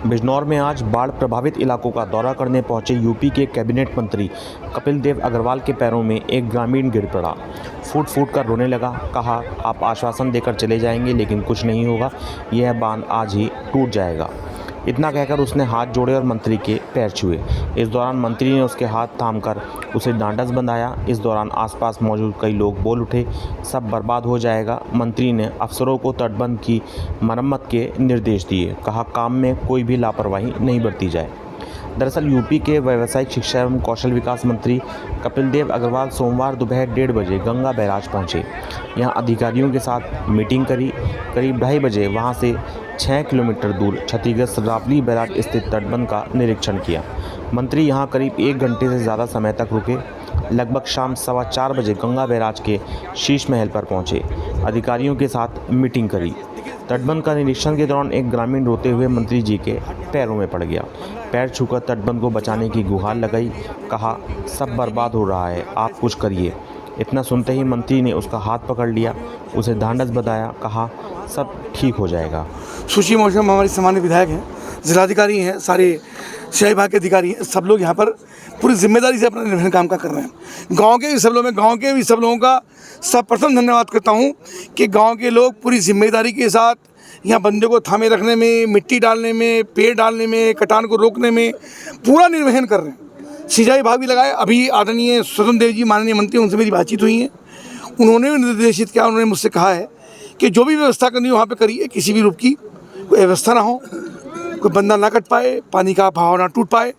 बिजनौर में आज बाढ़ प्रभावित इलाकों का दौरा करने पहुंचे यूपी के कैबिनेट मंत्री कपिल देव अग्रवाल के पैरों में एक ग्रामीण गिर पड़ा। फूट फूट कर रोने लगा। कहा, आप आश्वासन देकर चले जाएंगे लेकिन कुछ नहीं होगा, यह बांध आज ही टूट जाएगा। इतना कहकर उसने हाथ जोड़े और मंत्री के पैर छुए। इस दौरान मंत्री ने उसके हाथ थामकर उसे ढांढस बंधाया। इस दौरान आसपास मौजूद कई लोग बोल उठे, सब बर्बाद हो जाएगा। मंत्री ने अफसरों को तटबंध की मरम्मत के निर्देश दिए। कहा, काम में कोई भी लापरवाही नहीं बरती जाए। दरअसल यूपी के व्यावसायिक शिक्षा एवं कौशल विकास मंत्री कपिल देव अग्रवाल सोमवार दोपहर 1:30 बजे गंगा बैराज पहुंचे। यहां अधिकारियों के साथ मीटिंग करी। करीब 2:30 बजे वहां से 6 किलोमीटर दूर क्षतिग्रस्त रावली बैराज स्थित तटबंध का निरीक्षण किया। मंत्री यहां करीब 1 घंटे से ज़्यादा समय तक रुके। लगभग शाम 4:15 बजे गंगा बैराज के शीश महल पर पहुंचे। अधिकारियों के साथ मीटिंग करी। तटबंध का निरीक्षण के दौरान एक ग्रामीण रोते हुए मंत्री जी के पैरों में पड़ गया। पैर छूकर तटबंध को बचाने की गुहार लगाई। कहा, सब बर्बाद हो रहा है, आप कुछ करिए। इतना सुनते ही मंत्री ने उसका हाथ पकड़ लिया, उसे ढांढस बंधाया। कहा, सब ठीक हो जाएगा। सुश्री मौसम हमारे सामान्य विधायक हैं, जिलाधिकारी हैं, सारे सिंचाई विभाग के अधिकारी हैं, सब लोग यहाँ पर पूरी जिम्मेदारी से अपना निर्वहन काम कर रहे हैं। गांव के भी सब लोगों का सर्वप्रथम धन्यवाद करता हूँ कि गांव के लोग पूरी जिम्मेदारी के साथ यहाँ बंदे को थामे रखने में, मिट्टी डालने में, पेड़ डालने में, कटान को रोकने में पूरा निर्वहन कर रहे हैं। सिंचाई विभाग भी लगाए। अभी आदरणीय स्वतंत्र देव जी माननीय मंत्री, उनसे मेरी बातचीत हुई है। उन्होंने भी निर्देशित किया, उन्होंने मुझसे कहा है कि जो भी व्यवस्था करनी हो वहाँ पे करिए, किसी भी रूप की कोई व्यवस्था ना हो, कोई बंदा ना कट पाए, पानी का बहाव ना टूट पाए।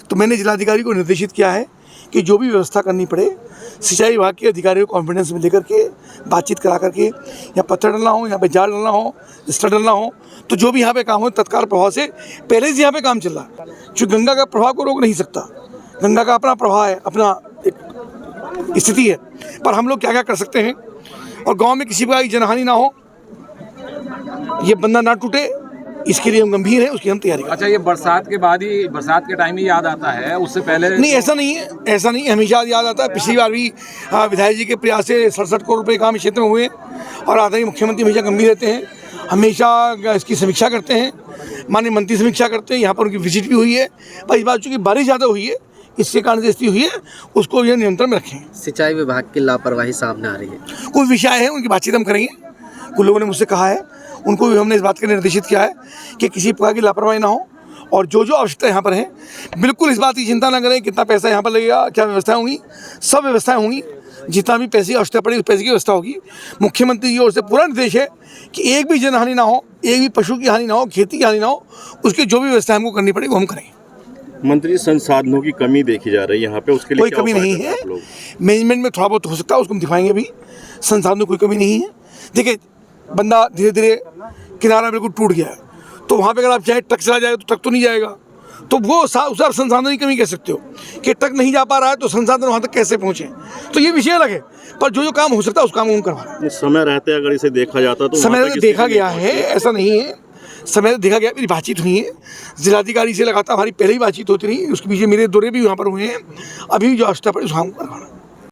तो मैंने जिलाधिकारी को निर्देशित किया है कि जो भी व्यवस्था करनी पड़े सिंचाई विभाग के अधिकारियों को कॉन्फिडेंस में लेकर के बातचीत करा करके, यहाँ पत्थर डालना हो, यहाँ पे जाल डालना हो, स्टर डालना हो, तो जो भी यहाँ पे काम हो तत्काल प्रभाव से पहले से यहाँ पे काम चल रहा है। क्योंकि गंगा का प्रभाव को रोक नहीं सकता, गंगा का अपना प्रभाव है, अपना एक स्थिति है। पर हम लोग क्या क्या कर सकते हैं और गाँव में किसी प्रकार की जनहानि ना हो, ये बंदा ना टूटे, इसके लिए हम गंभीर हैं, उसकी हम तैयारी। अच्छा, ये बरसात के बाद ही, बरसात के टाइम ही याद आता है, उससे पहले नहीं? ऐसा नहीं है, ऐसा नहीं, हमेशा याद आता है। पिछली बार भी विधायक जी के प्रयास से 67 करोड़ रुपये काम इस क्षेत्र में हुए और आदरणीय मुख्यमंत्री हमेशा गंभीर रहते हैं, हमेशा इसकी समीक्षा करते हैं, माननीय मंत्री समीक्षा करते हैं। यहाँ पर उनकी विजिट भी हुई है। पर इस बार चूँकि बारिश ज़्यादा हुई है, इसके कारण से स्थिति हुई है, उसको यह नियंत्रण में रखें। सिंचाई विभाग की लापरवाही सामने आ रही है, कोई विषय है, उनकी बातचीत हम करेंगे। कुछ लोगों ने मुझसे कहा है, उनको भी हमने इस बात का निर्देशित किया है कि किसी प्रकार की लापरवाही ना हो और जो जो आवश्यकता यहाँ पर है, बिल्कुल इस बात की चिंता ना करें कितना पैसा यहाँ पर लगेगा, क्या व्यवस्थाएं होंगी, सब व्यवस्थाएं होंगी। जितना भी पैसे की आवश्यकता पड़ेगी उस पैसे की व्यवस्था होगी। मुख्यमंत्री की ओर से पूरा निर्देश है कि एक भी जनहानि ना हो, एक भी पशु की हानि ना हो, खेती की हानि ना हो, उसकी जो भी व्यवस्था हमको करनी पड़ेगी वो हम करेंगे। मंत्री, संसाधनों की कमी देखी जा रही है यहाँ पे, उसके लिए कोई कमी नहीं है। मैनेजमेंट में थोड़ा बहुत हो सकता है, उसको हम दिखाएंगे। अभी संसाधनों कोई कमी नहीं है। देखिए, बंदा धीरे धीरे किनारा बिल्कुल टूट गया है, तो वहाँ पे अगर आप चाहे ट्रक चला जाएगा तो ट्रक तो नहीं जाएगा, तो वो उस संसाधन की कमी कह सकते हो कि ट्रक नहीं जा पा रहा है तो संसाधन वहाँ तक कैसे पहुँचे, तो ये विषय अलग है। पर जो जो काम हो सकता है उस काम को हम करवा। समय रहते अगर इसे देखा जाता तो समय देखा गया है, ऐसा नहीं है, समय देखा गया। मेरी बातचीत हुई है जिलाधिकारी से, लगातार हमारी पहले ही बातचीत होती रही, उसके पीछे मेरे दौरे भी वहाँ पर हुए हैं। अभी जो आवश्यकता पड़ी उस काम को करवाना।